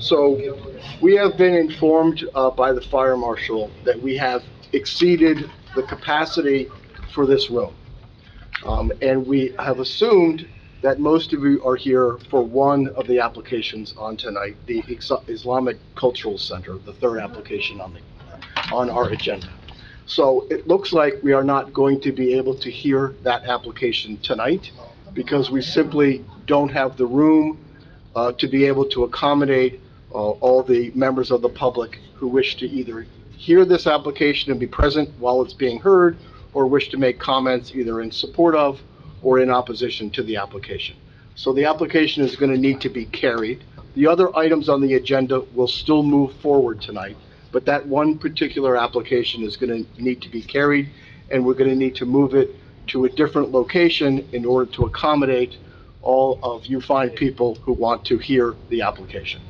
So we have been informed by the fire marshal that we have exceeded the capacity for this room. And we have assumed that most of you are here for one of the applications on tonight, the Islamic Cultural Center, the third application on our agenda. So it looks like we are not going to be able to hear that application tonight because we simply don't have the room to be able to accommodate all the members of the public who wish to either hear this application and be present while it's being heard, or wish to make comments either in support of or in opposition to the application. So the application is going to need to be carried. The other items on the agenda will still move forward tonight, but that one particular application is going to need to be carried, and we're going to need to move it to a different location in order to accommodate all of you fine people who want to hear the application.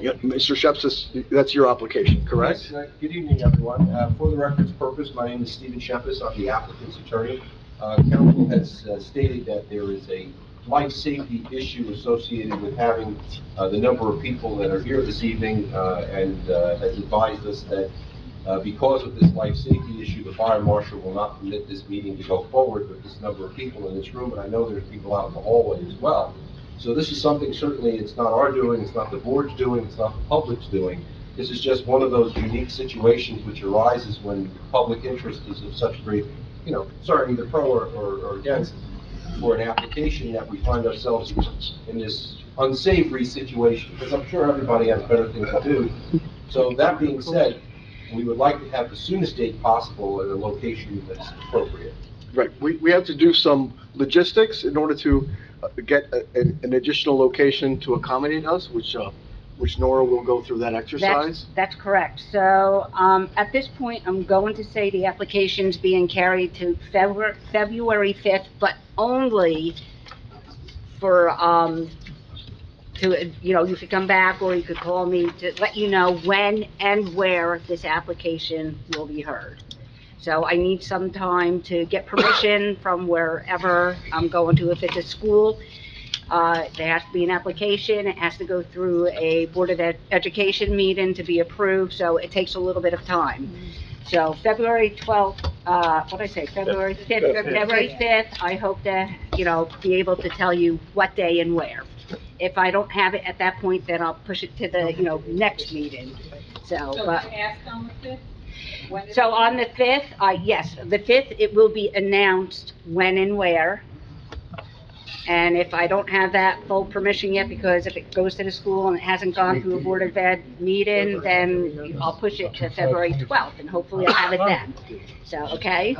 Yeah, Mr. Shepsis, that's your application, correct? Yes, good evening, everyone. For the record's purpose, my name is Stephen Shepis. I'm the applicant's attorney. Council has stated that there is a life safety issue associated with having the number of people that are here this evening, and has advised us that because of this life safety issue, the fire marshal will not permit this meeting to go forward with this number of people in this room, and I know there's people out in the hallway as well. So this is something, certainly it's not our doing, it's not the board's doing, it's not the public's doing. This is just one of those unique situations which arises when public interest is of such great, sorry, either pro or against, for an application that we find ourselves in this unsavory situation, because I'm sure everybody has better things to do. So that being said, we would like to have the soonest date possible at a location that's appropriate. Right, we have to do some logistics in order to get an additional location to accommodate us, which Nora will go through that exercise. That's correct. So at this point, I'm going to say the application's being carried to February 5th, but only for, you could come back or you could call me to let you know when and where this application will be heard. So I need some time to get permission from wherever I'm going to. If it's a school, there has to be an application. It has to go through a Board of Education meeting to be approved, so it takes a little bit of time. So February 12th, February 5th, February 5th, I hope to, be able to tell you what day and where. If I don't have it at that point, then I'll push it to the, next meeting. So on the 5th, yes, the 5th, it will be announced when and where. And if I don't have that full permission yet, because if it goes to the school and it hasn't gone through a Board of Ed meeting, then I'll push it to February 12th, and hopefully I'll have it then. So, okay?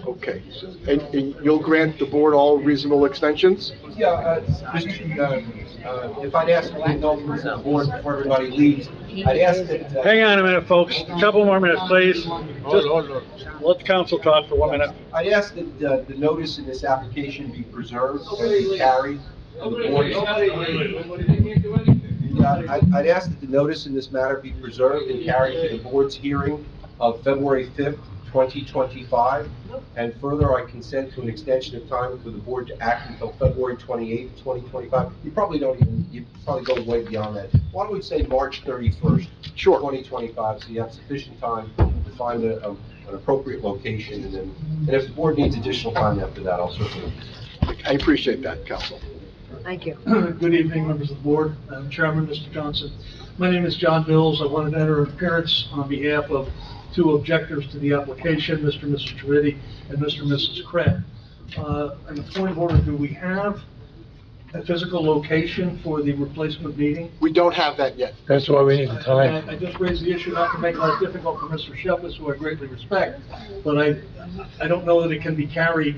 Okay, and you'll grant the board all reasonable extensions? Yeah, if I'd ask for indulgence of the board before everybody leaves, I'd ask that... Hang on a minute, folks. A couple more minutes, please. Just let the council talk for 1 minute. I'd ask that the notice in this application be preserved and be carried. And the board... I'd ask that the notice in this matter be preserved and carried to the board's hearing of February 5th, 2025, and further, I consent to an extension of time for the board to act until February 28th, 2025. You probably go way beyond that. Why don't we say March 31st, sure, 2025, so you have sufficient time to find an appropriate location, and if the board needs additional time after that, I'll certainly. I appreciate that, Council. Thank you. Good evening, members of the board. Chairman, Mr. Johnson. My name is John Mills. I wanted to enter an appearance on behalf of two objectors to the application, Mr. and Mrs. Trivedi and Mr. and Mrs. Craig. And the point of order, do we have a physical location for the replacement meeting? We don't have that yet. That's why we need the time. I just raised the issue not to make life difficult for Mr. Shepis, who I greatly respect, but I don't know that it can be carried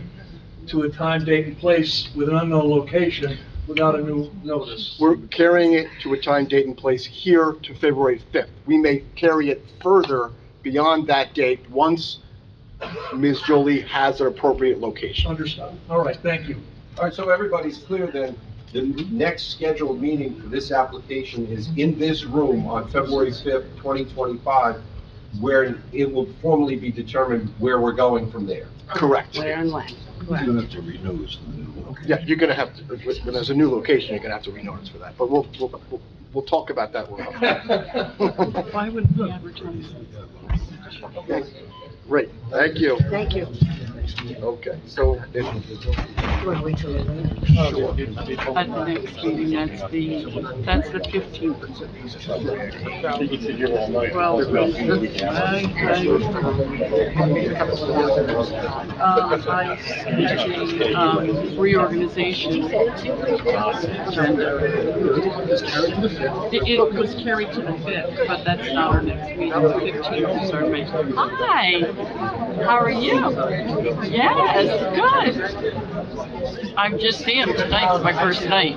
to a time, date, and place with an unknown location without a new notice. We're carrying it to a time, date, and place here to February 5th. We may carry it further beyond that date once Ms. Jolie has an appropriate location. Understood. All right, thank you. All right, so everybody's clear then. The next scheduled meeting for this application is in this room on February 5th, 2025, where it will formally be determined where we're going from there. Correct. Where and when? Yeah, you're gonna have to, when there's a new location, you're gonna have to renotice for that, but we'll talk about that one. Why would we advertise? Great, thank you. Thank you. Okay, so if, Wanna wait till later? At the next meeting, that's the 15th. Well, I see reorganization agenda. It was carried to the 5th, but that's not our next meeting. The 15th is our next. Hi, how are you? Yes, good. I'm just stamped. Tonight's my first night.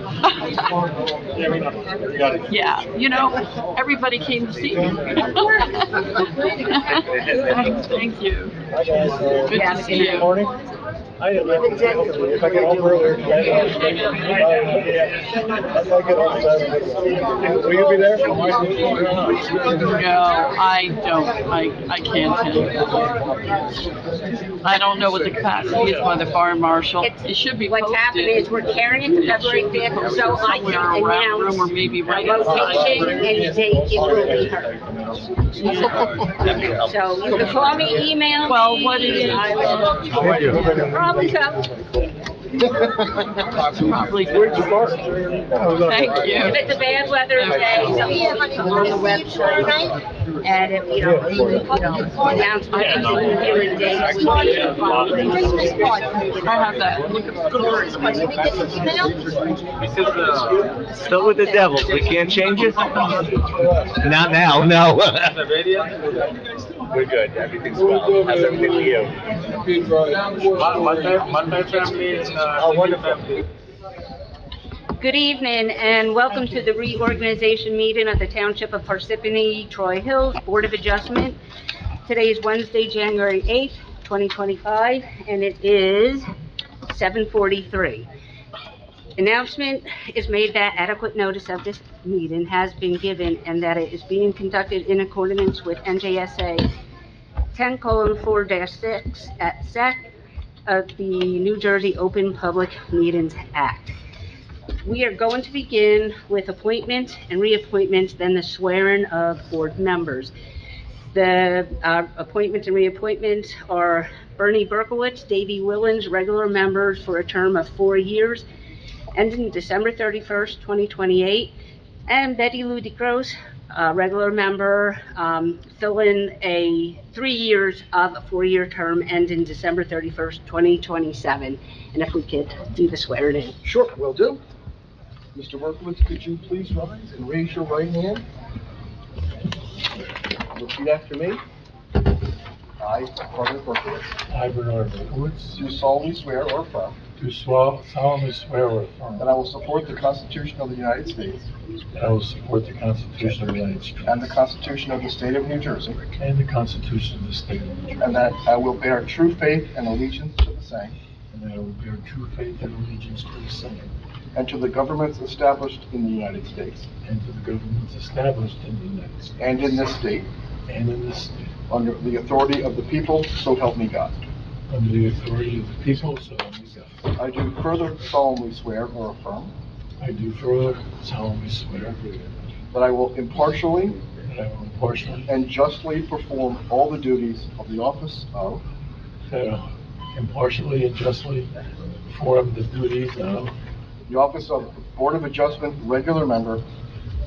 Yeah, you know, everybody came to see me. Thank you. Good to see you. If I get home earlier, will you be there? No, I don't. I can't tell you. I don't know what the capacity is by the fire marshal. It should be posted. What's happening is we're carrying it to February 5th, so I Somewhere can around room or announce maybe the right location outside. and date it will be heard. So you can call me, email me. Well, what it is, I will probably come. probably. Thank you. If it's a bad weather day, something on the website. And if, announcement is here in dates. I have that. Still with the Devils, we can't change it? Not now, no. We're good, everything's well. How's everything with you? My family is, family. Good evening and welcome to the reorganization meeting of the Township of Parsippany-Troy Hills Board of Adjustment. Today is Wednesday, January 8th, 2025, and it is 7:43. Announcement is made that adequate notice of this meeting has been given and that it is being conducted in accordance with NJSA 10:4-6 at SEC of the New Jersey Open Public Meetings Act. We are going to begin with appointments and reappointments, then the swearing of board members. The appointments and reappointments are Bernie Berkowitz, Davey Willens, regular members for a term of 4 years, ending December 31st, 2028, and Betty Lou DeCros, regular member, filling a 3 years of a 4-year term, ending December 31st, 2027. And if we could do the swearing in. sure, will do. Mr. Berkowitz, could you please rise and raise your right hand? Repeat after me. I, Bernard Berkowitz, I, Bernard Berkowitz, do solemnly swear or affirm do solemnly swear or affirm that I will support the Constitution of the United States that I will support the Constitution of the United States and the Constitution of the State of New Jersey, and the Constitution of the State of New Jersey, and that I will bear true faith and allegiance to the same and that I will bear true faith and allegiance to the same and to the governments established in the United States and to the governments established in the United States and in this state and in this state, under the authority of the people, so help me God. under the authority of the people, so help me God. I do further solemnly swear or affirm I do further solemnly swear that I will impartially that I will impartially and justly perform all the duties of the office of impartially and justly perform the duties of the office of Board of Adjustment Regular Member,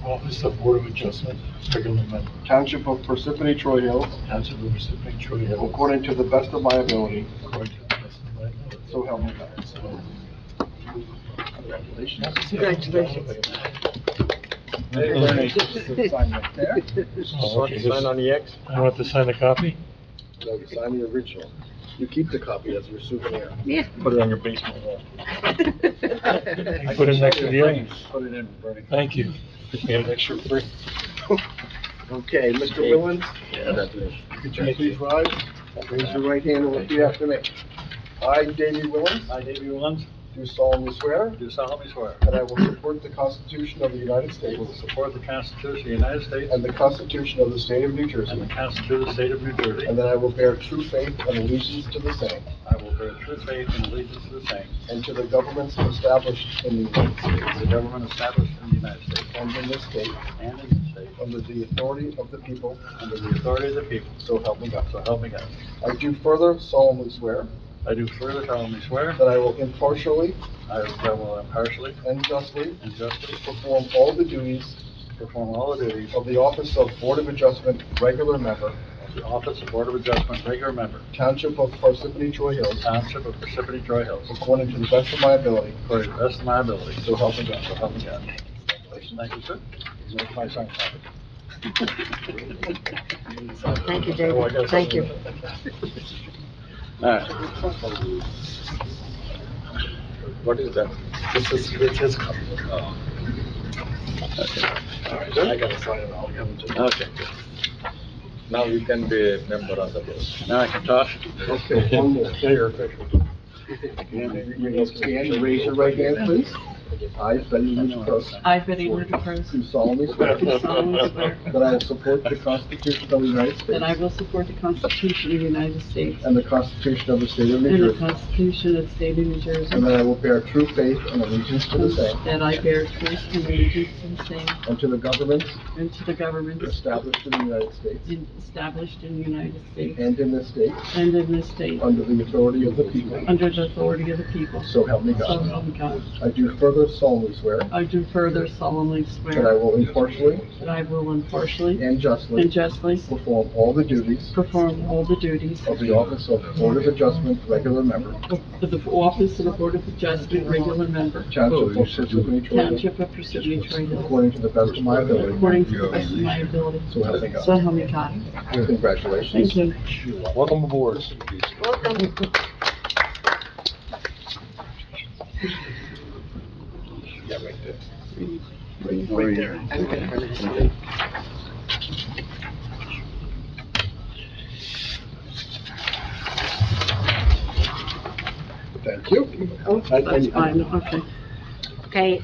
Office of Board of Adjustment, regular member, Township of Parsippany-Troy Hills, Township of Parsippany-Troy Hills, according to the best of my ability, according to the best of my ability. so help me God. So, Congratulations. Congratulations. Sign right there. oh, okay, Sign on the X. I don't have to sign a copy? No, you sign the original. You keep the copy as your souvenir. Yeah. Put it on your basement wall. I put it next to the others. Put it in, Bernie. Thank you. We have an extra 3. Okay, Mr. Willens, Yeah, that's it. could you please rise? Raise your right hand and repeat after me. I, Davey Willens, I, Davey Willens, do solemnly swear do solemnly swear that I will support the Constitution of the United I States will support the Constitution of the United States and the Constitution of the State of New and Jersey, the Constitution of the State of New Jersey. and that I will bear true faith and allegiance to the same I will bear true faith and allegiance to the same and to the governments established in the United States the government established in the United States and in this state and in this state under the authority of the people, under the authority of the people. so help me God. So help me God. I do further solemnly swear I do further solemnly swear that I will impartially I will impartially and justly and justly perform all the duties perform all the duties of the office of Board of Adjustment Regular Member, of the Office of Board of Adjustment Regular Member, Township of Parsippany-Troy Hills, Township of Parsippany-Troy Hills, according to the best of my ability, according to the best of my ability. so help me God. So help me God. Thank you, sir. Here's my sign copy. Thank you, Oh, I David. got Thank you. All right. What is that? It's his copy. Okay. I gotta sign it, I'll give it to you. Okay. Now you can be a member of the board. Now I can talk? Okay, one more. Yeah, you're official. You stand and raise your right hand, please. I, Betty Lynch I, Betty Whitaker, do solemnly swear do solemnly swear that I will support the Constitution of the United States that I will support the Constitution of the United States and the Constitution of the State of New and the Jersey, Constitution of the State of New Jersey, and that I will bear true faith and allegiance to the same that I bear truth and allegiance to the same and to the governments and to the governments established in the United States established in the United States and in this state and in this state, under the authority of the people, under the authority of the people. so help me So God. help me God. I do further solemnly swear I do further solemnly that I swear will impartially that I will impartially and justly and justly perform all the duties perform all the duties of the office of Board of Adjustment Regular Member, of the office of the Board of Adjustment Regular Member, Township of Parsippany-Troy Hills, Township of Parsippany-Troy Hills, according to the best of my ability, according to the best of my ability. so help me So God. help me God. Congratulations. Thank you. Welcome aboard. Welcome. Right there. Okay. Thank you. That's fine, okay. Okay,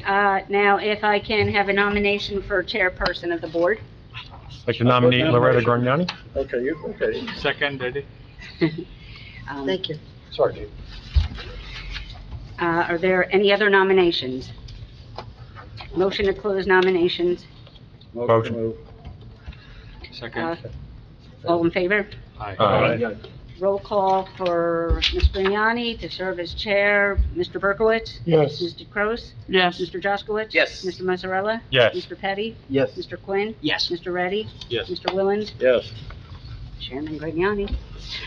now if I can have a nomination for chairperson of the board. I can nominate Loretta Grignani. Okay, you, okay. Second, Eddie. Thank you. Sorry, Dave. Are there any other nominations? Motion to close nominations. Motion. Uh, All in favor? Aye. Roll call for Ms. Grignani to serve as chair. Mr. Berkowitz? Yes. Mr. Kroos? Yes. Mr. Jaskowitz? Yes. Mr. Mazzarella? Yes. Mr. Petty? Yes. Mr. Quinn? Yes. Mr. Reddy? Yes. Mr. Willens? Yes. Chairman Grignani?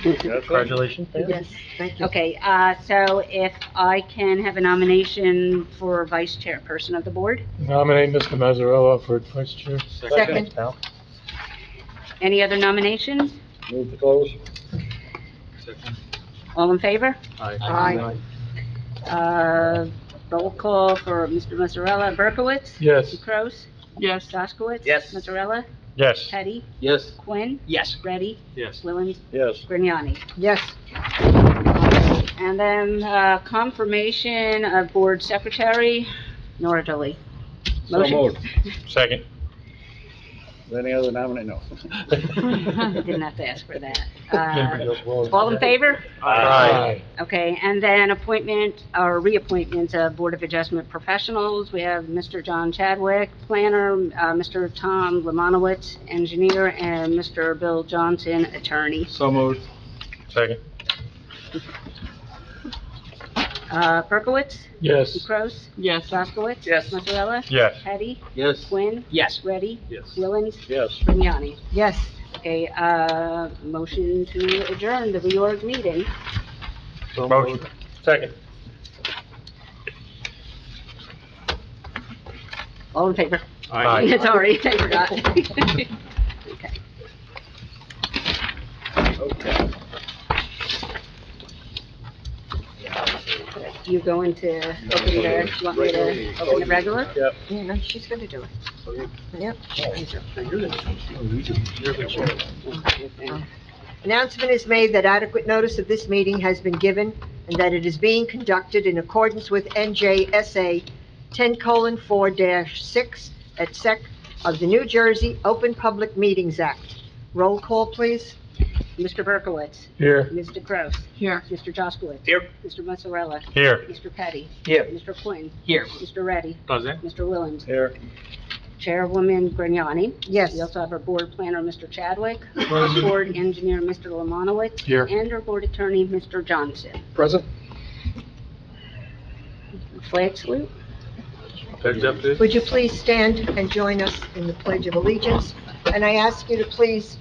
Congratulations. Yes, thank you. Okay, so if I can have a nomination for vice chairperson of the board? Nominate Mr. Mazzarella for vice chair. Second. Any other nominations? Move to close. All in favor? Aye. Roll call for Mr. Mazzarella, Berkowitz? Yes. Mr. Kroos? Yes. Jaskowitz? Yes. Mazzarella? Yes. Petty? Yes. Quinn? Yes. Reddy? Yes. Willens? Yes. Grignani? Yes. And then, confirmation of board secretary, Nora Dolly. So Motion? moved. Second. Any other nomination? No. Didn't have to ask for that. All in favor? Aye. Okay, and then appointment or reappointment of Board of Adjustment professionals. We have Mr. John Chadwick, planner, Mr. Tom Lemanowitz, engineer, and Mr. Bill Johnson, attorney. So moved. Second. Berkowitz? Yes. Kroos? Yes. Jaskowitz? Yes. Mazzarella? Yes. Petty? Yes. Quinn? Yes. Reddy? Yes. Willens? Yes. Grignani? Yes. Okay, motion to adjourn the reorg meeting. So Motion. moved. Second. All in favor? Aye. Sorry, I forgot. Okay. Okay. You going to open the, you want me to open the regular? Yep. Yeah, no, she's gonna do it. Yep. Announcement is made that adequate notice of this meeting has been given and that it is being conducted in accordance with NJSA 10:4-6 et sec. Of the New Jersey Open Public Meetings Act. Roll call, please. Mr. Berkowitz. Here. Mr. Kraus. Here. Mr. Jaskowitz. Here. Mr. Mazzarella. Here. Mr. Petty. Here. Mr. Quinn. Here. Mr. Reddy. Present. Mr. Williams. Here. Chairwoman Grignani. Yes. We also have our board planner, Mr. Chadwick. Our board engineer, Mr. Lemanowitz. Here. And our board attorney, Mr. Johnson. Present? Flag salute. Pledge up, please. Would you please stand and join us in the Pledge of Allegiance? And I ask you to please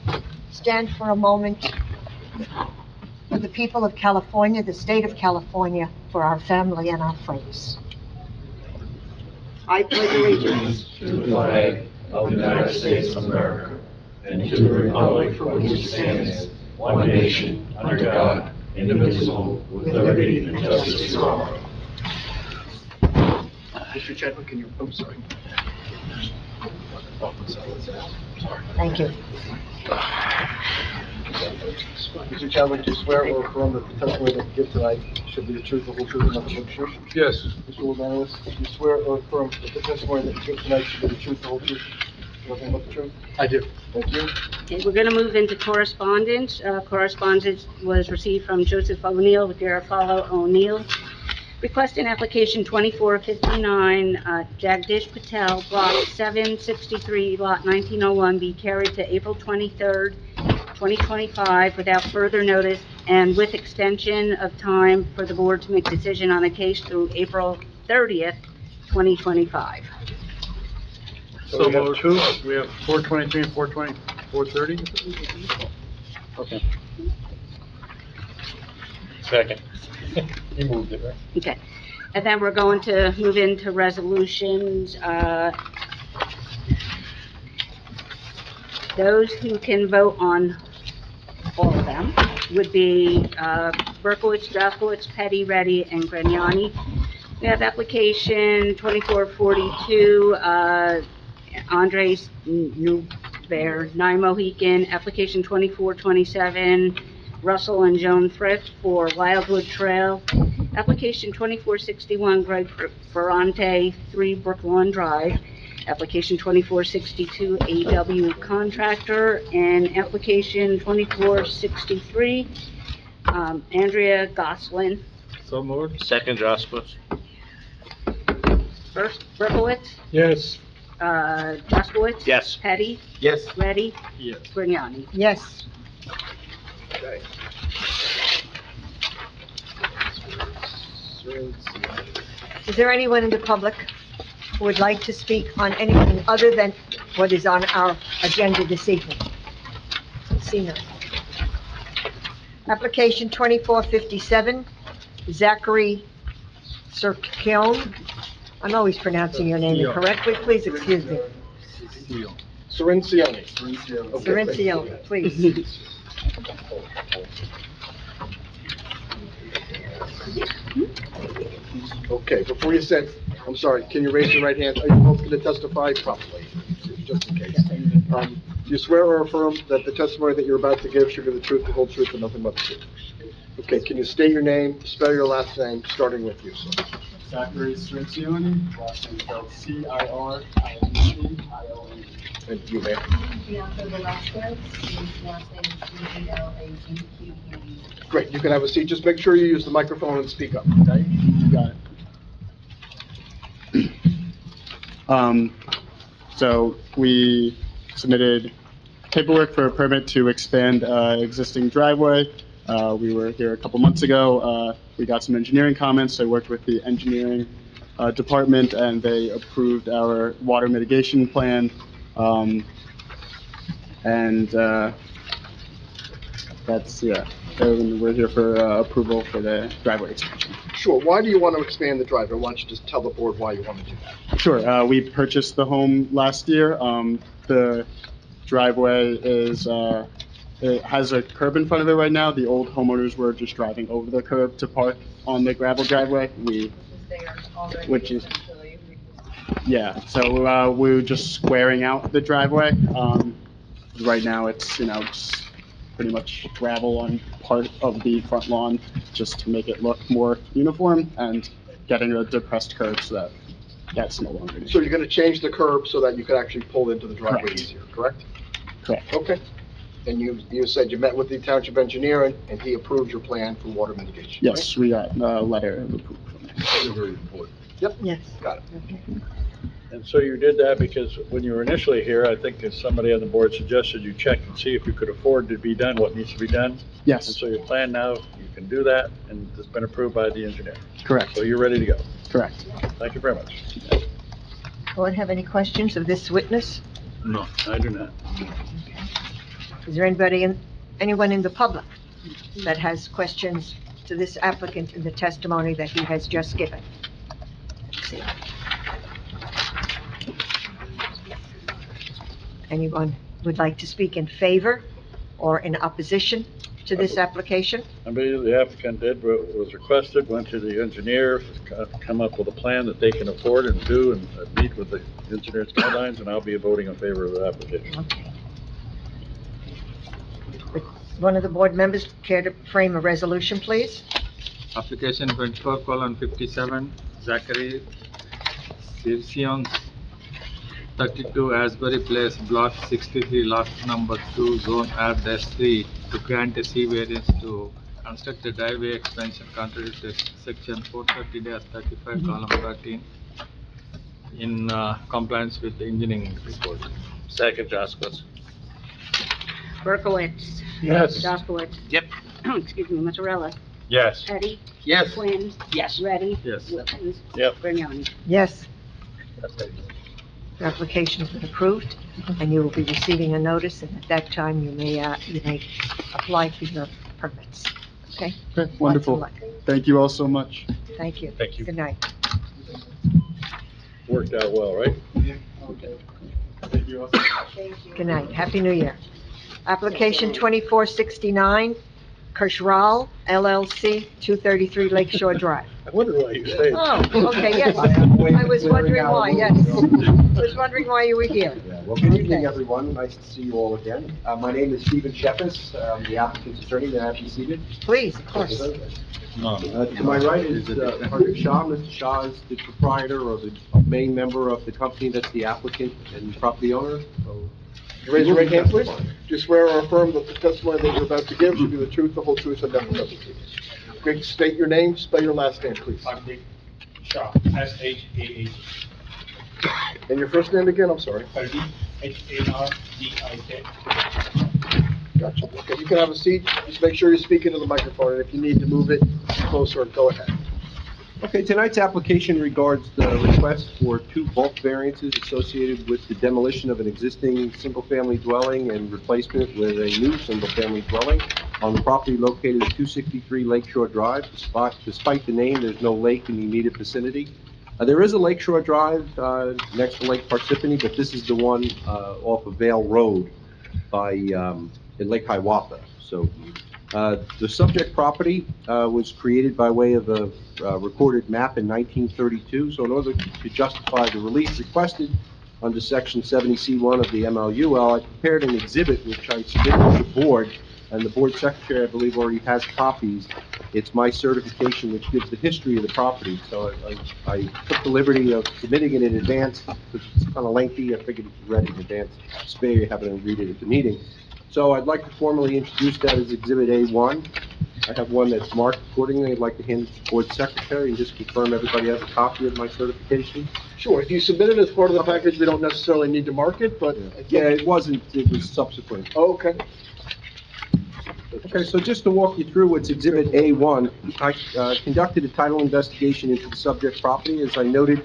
stand for a moment for the people of California, the state of California, for our family and our friends. I pledge allegiance To the flag of the United States of America and to the republic for which it stands, one nation, under God, indivisible, with liberty and justice for all. Mr. Chadwick, can you, I'm sorry. Thank you. Mr. Chadwick, do you swear or affirm that the testimony that you give tonight should be the truth, the whole truth, and nothing but the truth? Yes. Mr. Lemanowitz, do you swear or affirm that the testimony that you give tonight should be the truth, the whole truth, and nothing but the truth? I do. Thank you. Okay, we're going to move into correspondence. Correspondence was received from Joseph O'Neill with Garofalo O'Neill, requesting application 2459, Jagdish Patel, block 763, lot 1901, be carried to April 23rd, 2025, without further notice and with extension of time for the board to make decision on the case through April 30th, 2025. So we have two, we have 423 and 430? Okay. Second. You moved it, right? Okay, and then we're going to move into resolutions. Those who can vote on all of them would be Berkowitz, Jaskowitz, Petty, Reddy, and Grignani. We have application 2442, Andres Newbear, 9 Mohican, application 2427, Russell and Joan Thrift for Wildwood Trail, application 2461, Greg Ferrante, 3 Brooklawn Drive, application 2462, AW Contractor, and application 2463, Andrea Goslin. So moved. Second, Jaskowitz. First, Berkowitz, Yes. Jaskowitz. Yes. Petty, Yes. Reddy, Yes. Grignani. Yes. Okay. Is there anyone in the public who would like to speak on anything other than what is on our agenda this evening? See none. Application 2457, Zachary Sirkion. I'm always pronouncing your name incorrectly. Please excuse me. Cirincione. Sirkion, please. Okay, before you sit, I'm sorry, can you raise your right hand? Are you both going to testify properly, just in case? Do you swear or affirm that the testimony that you're about to give should be the truth, the whole truth, and nothing but the truth? Okay, can you state your name, spell your last name, starting with you, sir? Zachary Cirincione, last name spelled Cirincione. And you, ma'am. Bianca Velasquez, his last name is Velaqque. Great, you can have a seat, just make sure you use the microphone and speak up, okay? You got it. So we submitted paperwork for a permit to expand existing driveway. We were here a couple months ago. We got some engineering comments. I worked with the engineering department, and they approved our water mitigation plan. That's, yeah, and we're here for approval for the driveway expansion. Sure, why do you want to expand the driveway? Why don't you just tell the board why you want to do that? Sure, we purchased the home last year. The driveway is, it has a curb in front of it right now. The old homeowners were just driving over the curb to park on the gravel driveway. Which is, yeah, so we're just squaring out the driveway. Right now it's, just pretty much gravel on part of the front lawn just to make it look more uniform and getting a depressed curb so that that's no longer an So issue. you're gonna change the curb so that you could actually pull into the driveway Correct. easier, correct? Correct. Okay. And you said you met with the township engineer and he approved your plan for water mitigation, right? Yes, we got a letter of approval from him. Very important. Yes. Got it. And so you did that because when you were initially here, I think that somebody on the board suggested you check and see if you could afford to be done what needs to be done. And Yes, so your plan now, you can do that, and it's been approved by the engineer. correct, So you're ready to go. correct. Thank you very much. Board have any questions of this witness? No, I do not. Is there anyone in the public that has questions to this applicant in the testimony that he has just given? Let's see. Anyone would like to speak in favor or in opposition to this application? I believe the applicant did what was requested, went to the engineer, come up with a plan that they can afford and do and meet with the engineer's guidelines, and I'll be voting in favor of the application. Okay. Would one of the board members care to frame a resolution, please? Application 24:57, Zachary Sirsion, 32 Asbury Place, Block 63, Lot number 2, Zone R-3, to grant a C variance to construct a driveway expansion contrary to section 430-35, column 13, in compliance with the engineering report. Second, Jaskowitz. Berkowitz. Yes. Jaskowitz. Yep. Excuse me, Mazzarella. Yes. Petty. Yes. Quinn. Yes. Ready. Yes. Wilkins. Yep. Grignani. Yes. Your application has been approved, and you will be receiving a notice, and at that time, you may apply for your permits. Okay? Okay, wonderful. Lots of luck. Thank you all so much. Thank you. Thank you. Good night. Worked out well, right? Thank you all. Good night. Happy New Year. Application 2469, Kershral LLC, 233 Lakeshore Drive. I wonder why you stayed. Oh, okay, yes. I was wondering why, yes. I was wondering why you were here. Yeah, well, good evening, everyone. Nice to see you all again. My name is Stephen Shepis. I'm the applicant's attorney. May I be seated? Please, of course. To my right is Hardik Shah. Mr. Shah is the proprietor or the main member of the company that's the applicant and property owner. So, You raise your right hand, please. Do you swear or affirm that the testimony that you're about to give should be the truth, the whole truth, and nothing but the truth? Great, state your name, spell your last name, please. Hardik Shah, S-H-A-H. And your first name again, I'm sorry. Hardik, H-A-R-D-I-K. Gotcha. Okay, you can have a seat. Just make sure you speak into the microphone, and if you need to move it closer, go ahead. Okay, tonight's application regards the request for 2 bulk variances associated with the demolition of an existing single-family dwelling and replacement with a new single-family dwelling on the property located at 263 Lakeshore Drive. Despite the name, there's no lake in the immediate vicinity. There is a Lakeshore Drive next to Lake Parsippany, but this is the one off of Vale Road by in Lake Hiawatha. So the subject property was created by way of a recorded map in 1932. So in order to justify the relief requested under section 70C1 of the MLUL, I prepared an exhibit which I submitted to the board, and the board secretary, I believe, already has copies. It's my certification which gives the history of the property. So I took the liberty of submitting it in advance, because it's kind of lengthy. I figured if you read it in advance, spare you having to read it at the meeting. So I'd like to formally introduce that as Exhibit A1. I have one that's marked accordingly. I'd like to hand it to the board secretary and just confirm everybody has a copy of my certification. Sure, if you submit it as part of the package, we don't necessarily need to mark it, but... Yeah, it wasn't, it was subsequent. Oh, okay. Okay, so just to walk you through what's Exhibit A1, I conducted a title investigation into the subject property. As I noted,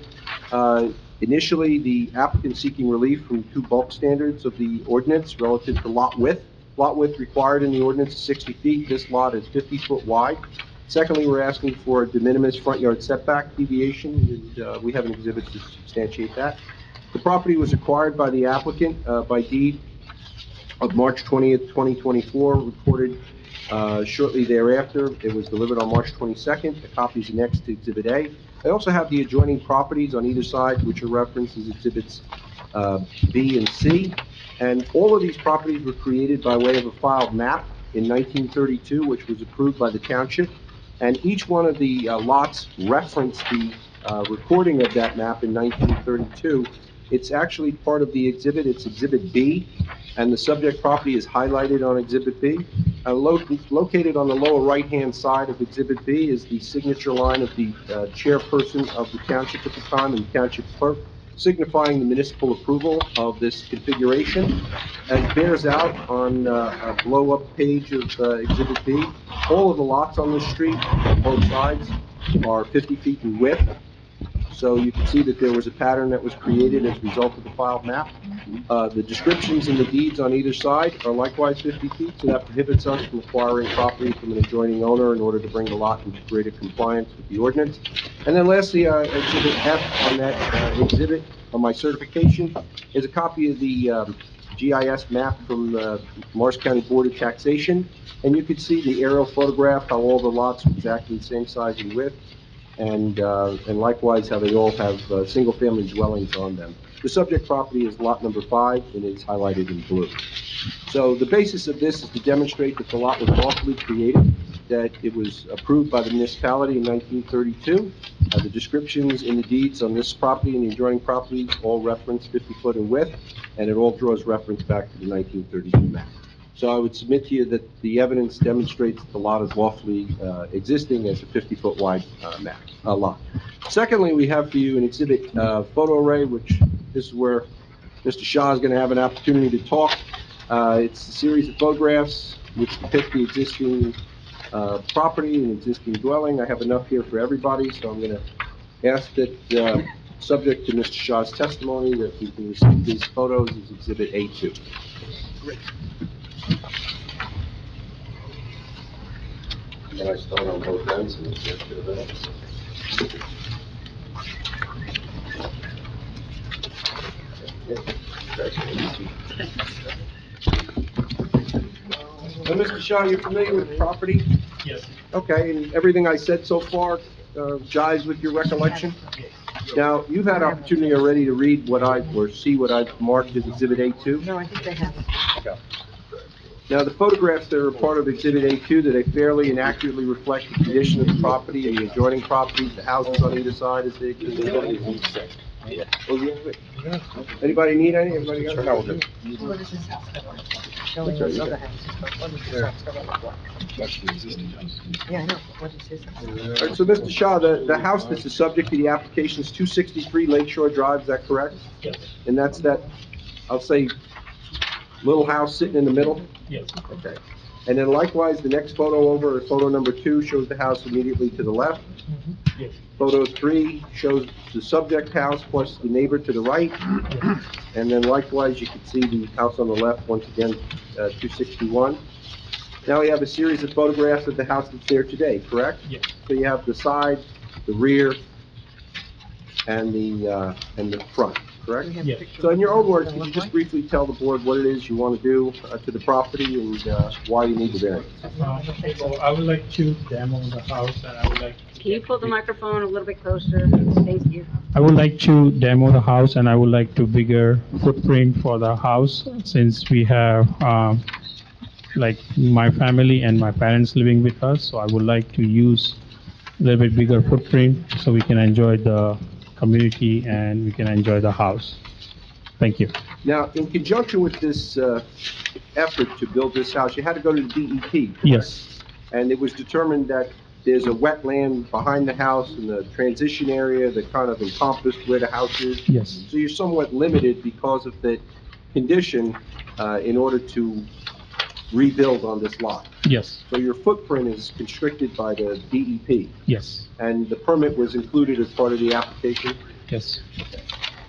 initially, the applicant seeking relief from 2 bulk standards of the ordinance relative to lot width. Lot width required in the ordinance is 60 feet. This lot is 50 foot wide. Secondly, we're asking for a de minimis front yard setback deviation, and we have an exhibit to substantiate that. The property was acquired by the applicant by deed of March 20th, 2024, recorded shortly thereafter. It was delivered on March 22nd. A copy is annexed to Exhibit A. I also have the adjoining properties on either side, which are referenced as Exhibits B and C. And all of these properties were created by way of a filed map in 1932, which was approved by the township. And each one of the lots referenced the recording of that map in 1932. It's actually part of the exhibit. It's Exhibit B, and the subject property is highlighted on Exhibit B. Located on the lower right-hand side of Exhibit B is the signature line of the chairperson of the township at the time and township clerk, signifying the municipal approval of this configuration. As bears out on a blow-up page of Exhibit B, all of the lots on this street, on both sides, are 50 feet in width. So you can see that there was a pattern that was created as a result of the filed map. The descriptions and the deeds on either side are likewise 50 feet, so that prohibits us from acquiring property from an adjoining owner in order to bring the lot into greater compliance with the ordinance. And then lastly, Exhibit F on that exhibit, on my certification, is a copy of the GIS map from the Morris County Board of Taxation. And you can see the aerial photograph, how all the lots are exactly the same size and width. And likewise how they all have single-family dwellings on them. The subject property is lot number 5, and it's highlighted in blue. So the basis of this is to demonstrate that the lot was lawfully created, that it was approved by the municipality in 1932. The descriptions in the deeds on this property and the adjoining properties all reference 50 foot in width, and it all draws reference back to the 1932 map. So I would submit to you that the evidence demonstrates that the lot is lawfully existing as a 50-foot wide lot. Secondly, we have for you an exhibit photo array, which this is where Mr. Shah is going to have an opportunity to talk. It's a series of photographs which depict the existing property and existing dwelling. I have enough here for everybody, so I'm going to ask that, subject to Mr. Shah's testimony, that we can receive these photos as Exhibit A2. Great. Can I start on both ends and get to the middle? Now, Mr. Shaw, you're familiar with the property? Yes. Okay, and everything I said so far jives with your recollection? Now, you've had opportunity already to read or see what I've marked as Exhibit A2? No, I think they have. Okay. Now, the photographs that are part of Exhibit A2, do they fairly and accurately reflect the condition of the property and the adjoining properties, the houses on either side as they exist? Anybody need any? Everybody got it? What is this house? Showing those other houses. What is this house gonna look like? Yeah, I know, but what is his house? All right, so Mr. Shaw, the house that's the subject of the application is 263 Lakeshore Drive, is that correct? Yes. And that's that, I'll say, little house sitting in the middle? Yes. Okay. And then likewise, the next photo over, photo number 2, shows the house immediately to the left. Yes. Photo 3 shows the subject house plus the neighbor to the right. Yes. And then likewise, you can see the house on the left, once again, 261. Now we have a series of photographs of the house that's there today, correct? Yes. So you have the side, the rear, and the front, correct? We have Yes. pictures So in your own words, of could what you it just looks briefly tell the board what it is you want to do to the property and why you need the variance? So I would like to demo the house, and I would like. Can you pull the microphone a little bit closer? Thank you. I would like to demo the house, and I would like to bigger footprint for the house, since we have, like, my family and my parents living with us, so I would like to use a little bit bigger footprint so we can enjoy the community and we can enjoy the house. Thank you. Now, in conjunction with this effort to build this house, you had to go to the DEP. Yes. And it was determined that there's a wetland behind the house and the transition area that kind of encompassed where the house is. Yes. So you're somewhat limited because of the condition in order to rebuild on this lot. Yes. So your footprint is constricted by the DEP, Yes. and the permit was included as part of the application. Yes.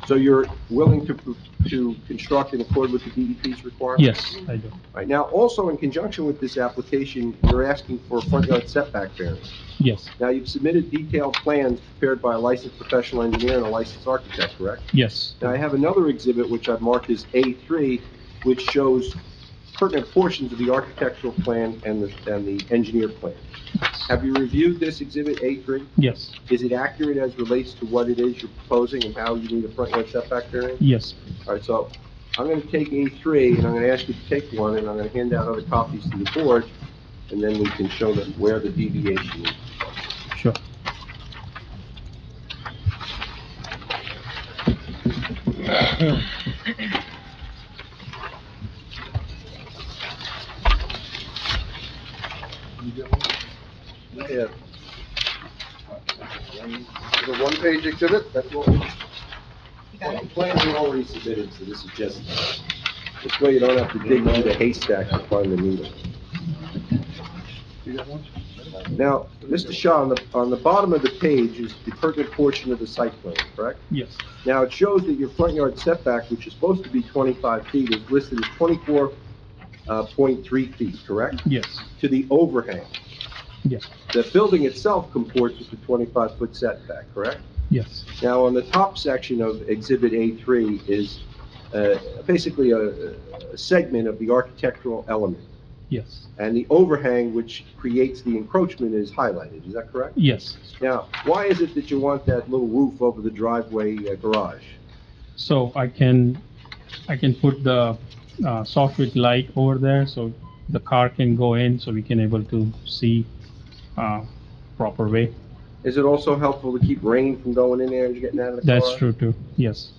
So you're willing to construct in accord with the DEP's requirements? Yes, I do. Right, now, also in conjunction with this application, you're asking for a front yard setback variance. Yes. Now, you've submitted detailed plans prepared by a licensed professional engineer and a licensed architect, correct? Yes. Now, I have another exhibit which I've marked as A3, which shows pertinent portions of the architectural plan and the engineer plan. Have you reviewed this exhibit A3? Yes. Is it accurate as relates to what it is you're proposing and how you need a front yard setback variance? Yes. All right, so I'm gonna take A3, and I'm gonna ask you to take one, and I'm gonna hand out other copies to the board, and then we can show them where the deviation is. Sure. Yeah. The one-page exhibit, that's what we... The plans are already submitted, so this is just, this way you don't have to dig through the haystack to find the needle. Now, Mr. Shaw, on the bottom of the page is the pertinent portion of the site plan, correct? Yes. Now, it shows that your front yard setback, which is supposed to be 25 feet, is listed as 24.3 feet, correct? Yes. To the overhang. Yes. The building itself comports with the 25-foot setback, correct? Yes. Now, on the top section of Exhibit A3 is basically a segment of the architectural element. Yes. And the overhang, which creates the encroachment, is highlighted, is that correct? Yes. Now, why is it that you want that little roof over the driveway garage? So I can put the soffit light over there, so the car can go in, so we can able to see proper way. Is it also helpful to keep rain from going in there and getting out of the car? That's true too. Yes.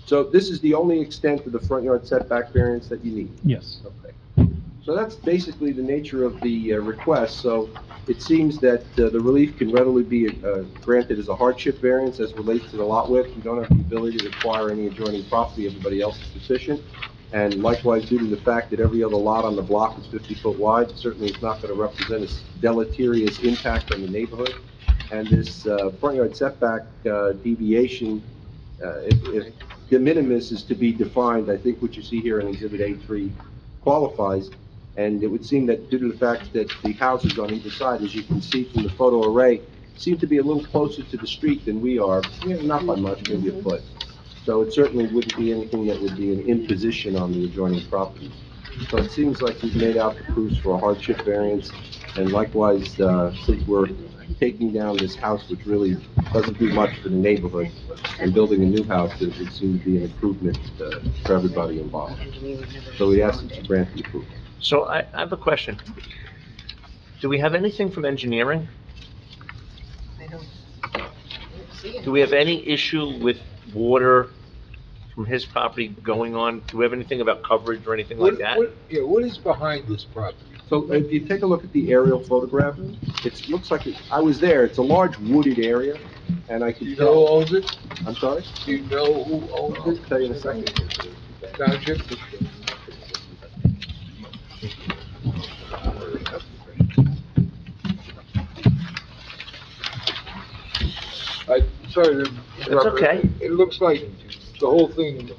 So this is the only extent of the front yard setback variance that you need? Yes. Okay. So that's basically the nature of the request. So it seems that the relief can readily be granted as a hardship variance as relates to the lot width. You don't have the ability to acquire any adjoining property. Everybody else is sufficient. And likewise, due to the fact that every other lot on the block is 50 foot wide, certainly it's not going to represent a deleterious impact on the neighborhood. And this front yard setback deviation, if de minimis is to be defined, I think what you see here in Exhibit A3 qualifies. And it would seem that due to the fact that the houses on either side, as you can see from the photo array, seem to be a little closer to the street than we are, not by much, maybe a foot. So it certainly wouldn't be anything that would be an imposition on the adjoining property. So it seems like we've made out the proofs for a hardship variance, and likewise, since we're taking down this house, which really doesn't do much for the neighborhood, and building a new house, it would seem to be an improvement for everybody involved. So we ask that you grant the approval. So I have a question. Do we have anything from engineering? Do we have any issue with water from his property going on? Do we have anything about coverage or anything like that? What is behind this property? So if you take a look at the aerial photograph, it looks like, I was there, it's a large wooded area, and I Do you can know who tell... owns it? I'm sorry? Do you know who owns I'll it? tell you in a second. Township? Sorry to interrupt. That's okay. It looks like the whole thing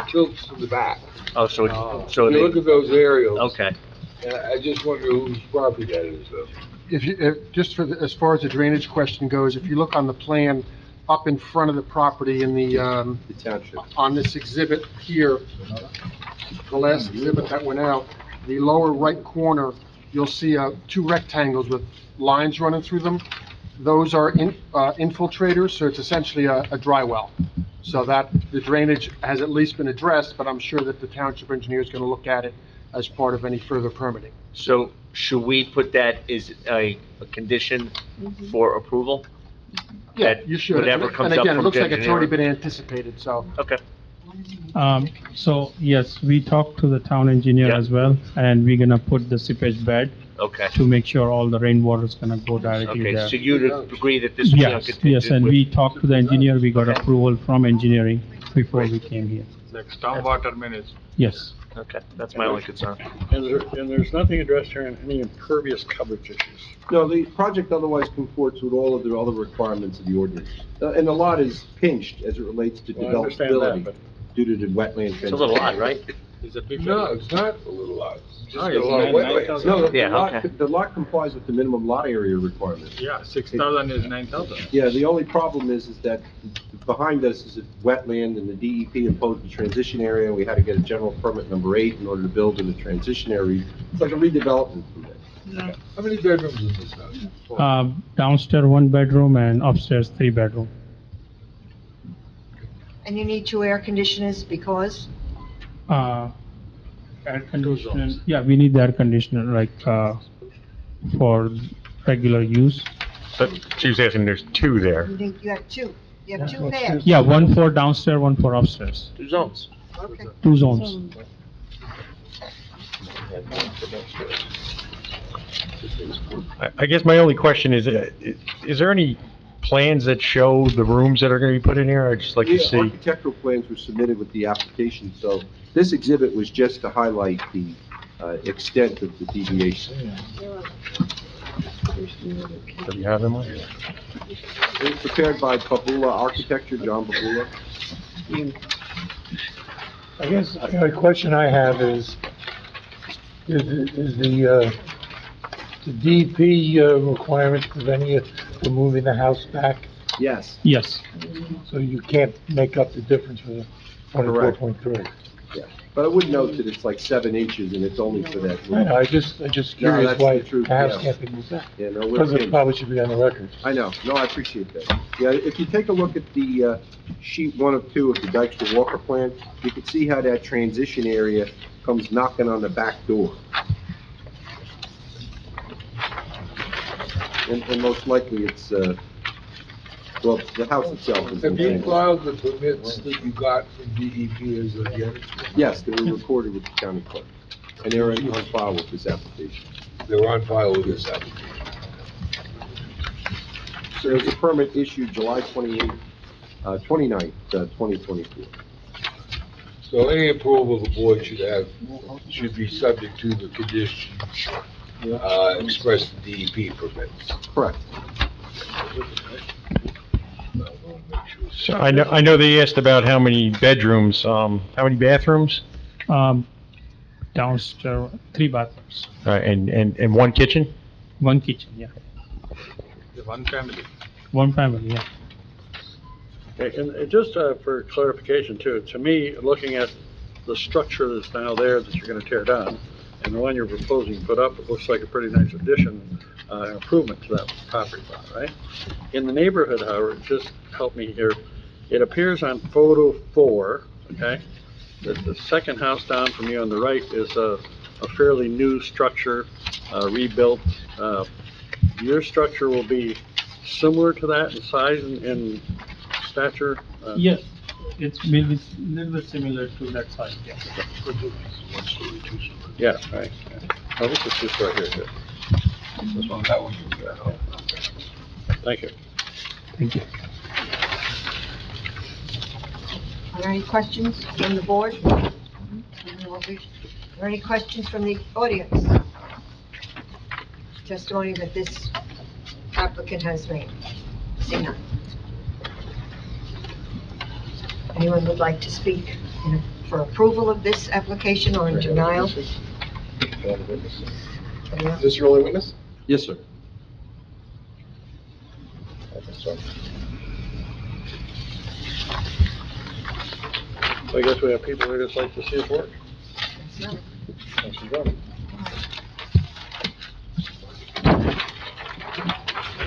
tilts to the back. Oh, so If you look at those aerials. okay. And I just wonder whose property that is, though. Just for, as far as the drainage question goes, if you look on the plan up in front of the property in the township. on this exhibit here, the last exhibit that went out, the lower right corner, you'll see two rectangles with lines running through them. Those are infiltrators, so it's essentially a dry well. So that the drainage has at least been addressed, but I'm sure that the township engineer is going to look at it as part of any further permitting. So should we put that as a condition for approval? Yeah, That you should. whatever And comes up again, it from looks like the it's already engineer? been anticipated, so. Okay. So yes, we talked to the town engineer Yeah. as well, and we're gonna put the seepage bed Okay. to make sure all the rainwater is gonna go directly Okay, there. so you'd agree that this would be on Yes, contingent yes, and with- we talked to the engineer, we got Okay. approval from engineering before we came here. Like stormwater management. Yes. Okay, that's my only concern. And there's nothing addressed here on any impervious coverage issues. No, the project otherwise comports with all of the other requirements of the ordinance. And the lot is pinched as it relates to Well, I understand developability that, due to the wetland. It's a little odd, right? Is a big. No, it's not a little lot. It's just Oh, a it's lot of nine- wetlands. 9,000. No, Yeah, okay. the lot complies with the minimum lot area requirements. Yeah, 6,000 is 9,000. Yeah, the only problem is that behind us is a wetland, and the DEP imposed a transition area, and we had to get a general permit number 8 in order to build in the transition area. It's like a redevelopment permit. How many bedrooms in this house? Downstairs 1 bedroom and upstairs 3 bedroom. And you need 2 air conditioners because? Air conditioner, yeah, we need the air conditioner, like, for regular use. But she was asking, there's two there. You have two pads. Yeah, one for downstairs, one for upstairs, 2 zones. Okay. 2 zones. I guess my only question is there any plans that show the rooms that are gonna be put in here? I'd just like to Yeah, see. architectural plans were submitted with the application, so this exhibit was just to highlight the extent of the deviation. Do you have them on? It was prepared by Babula Architecture, John Babula. I guess a question I have is the DP requirements preventing you from moving the house back? Yes. Yes. So you can't make up the difference for the 24.3? Yeah, but I would note that it's like 7 inches and it's only for that I room. know, I just No, curious that's why the truth, the house yes. can't be moved back. Yeah, no, Because we're it probably should be on the record. I know, no, I appreciate that. Yeah, if you take a look at the sheet 1 of 2 of the Dykstra Walker plan, you can see how that transition area comes knocking on the back door. And most likely it's, well, the house itself is. Have you filed the permits that you got from DEP as of yet? Yes, they were recorded with the county clerk, and they're on file with this application. They're on file with this application. So there's a permit issued July 29th, 2024. So any approval the board should have, should be subject to the conditions expressed in DEP permits. Correct. So I know they asked about how many bedrooms, how many bathrooms? Downstairs, 3 bathrooms, And 1 kitchen? 1 kitchen, yeah. One family. 1 family, yeah. Okay, and just for clarification too, to me, looking at the structure that's now there that you're gonna tear down, and the one you're proposing to put up, it looks like a pretty nice addition, improvement to that property line, right? In the neighborhood, however, just help me here, it appears on photo 4, okay, that the second house down from you on the right is a fairly new structure, rebuilt. Your structure will be similar to that in size and stature? Yes, it's maybe a little bit similar to that side, yeah. Yeah, right. Oh, this is just right here, good. This one, that one. Thank you. Thank you. Are there any questions from the board? Are there any questions from the audience? Testimony that this applicant has made. See none. Anyone would like to speak for approval of this application or in denial? Is this your only witness? Yes, sir. So I guess we have people who just like to see it work. Thanks for coming.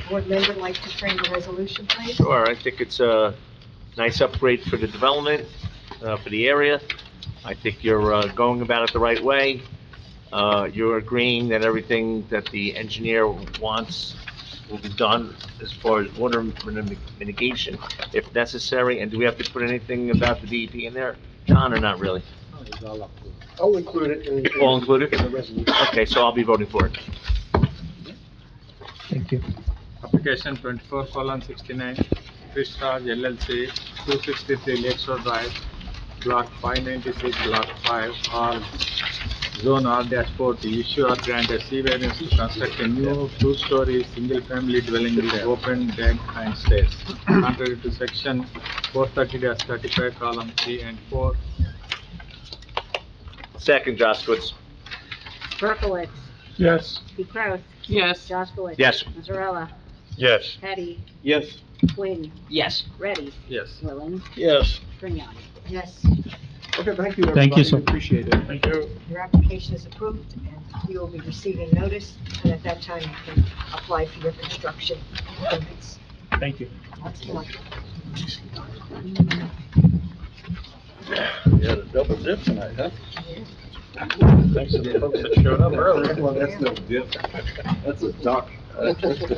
Board member like to frame a resolution, please? Sure, I think it's a nice upgrade for the development, for the area. I think you're going about it the right way. You're agreeing that everything that the engineer wants will be done as far as water mitigation if necessary. And do we have to put anything about the DEP in there, John, or not really? I'll include it in. All included? In the resolution. Okay, so I'll be voting for it. Thank you. Application 24:69, Krishraj LLC, 263 Lakeshore Drive, Block 596, Block 5, R, Zone R-40, issue or grant a C variance to construct a new 2-story single-family dwelling with open deck and stairs, contrary to section 430-35, column 3 and 4. Second, Jaskowitz. Berkowitz. Yes. Decross. Yes. Jaskowitz. Yes. Mazzarella. Yes. Petty. Yes. Quinn. Yes. Ready. Yes. Willing. Yes. Grignani. Yes, Okay, thank you, everybody. Thank you, sir. Appreciate it. Thank you. your application is approved, and you will be receiving notice, and at that time, you can apply for your construction permits. Thank you. That's the one. You had a double dip tonight, huh? Thanks to the folks that showed up early. Well, that's no dip. That's a duck. That's it,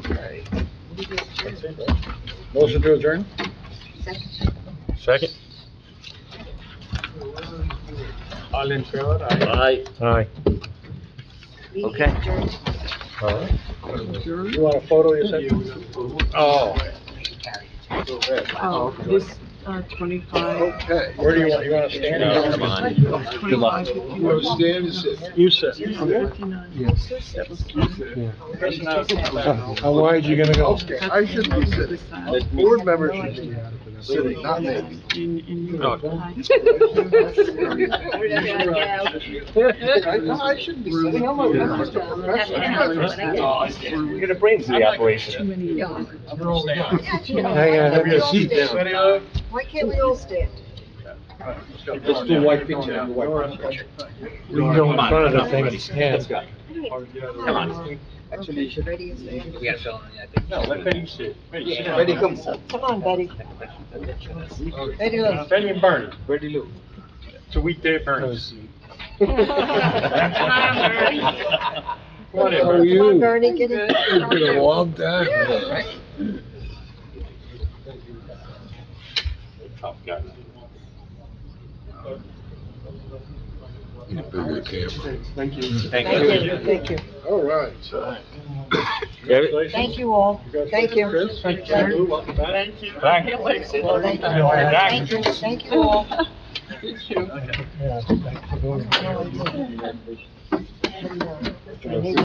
right? Motion to adjourn? Second? All in favor? Aye. Aye. Okay. You want a photo, you said? Oh. Oh, this, 25. Okay. Where do you want to stand? No, come on. Good luck. You sit. How wide you gonna go? Okay, I should be sitting. The board members should be sitting, not me. I shouldn't be sitting. I'm a professional. You're gonna bring to the operation. Hang on, have your seat down. Why can't we all stand? Let's do white picture. We can go in front of the thing and stand. Come on. Betty is there. We gotta fill in, I think. No, let Betty sit. Betty, come. Come on, Betty. Betty Lou. Betty and Bernie. Betty Lou. It's a weekday at Bernie's. Come on, Bernie, get in. It's been a long time. Tough guy. Need a bigger camera. Thank you. Thank Thank you. you, thank you. All right. Congratulations. Thank you all. Thank you. Chris, thank you. Welcome back. Thank you. Thank you, thank you all. Yeah, thanks for doing it.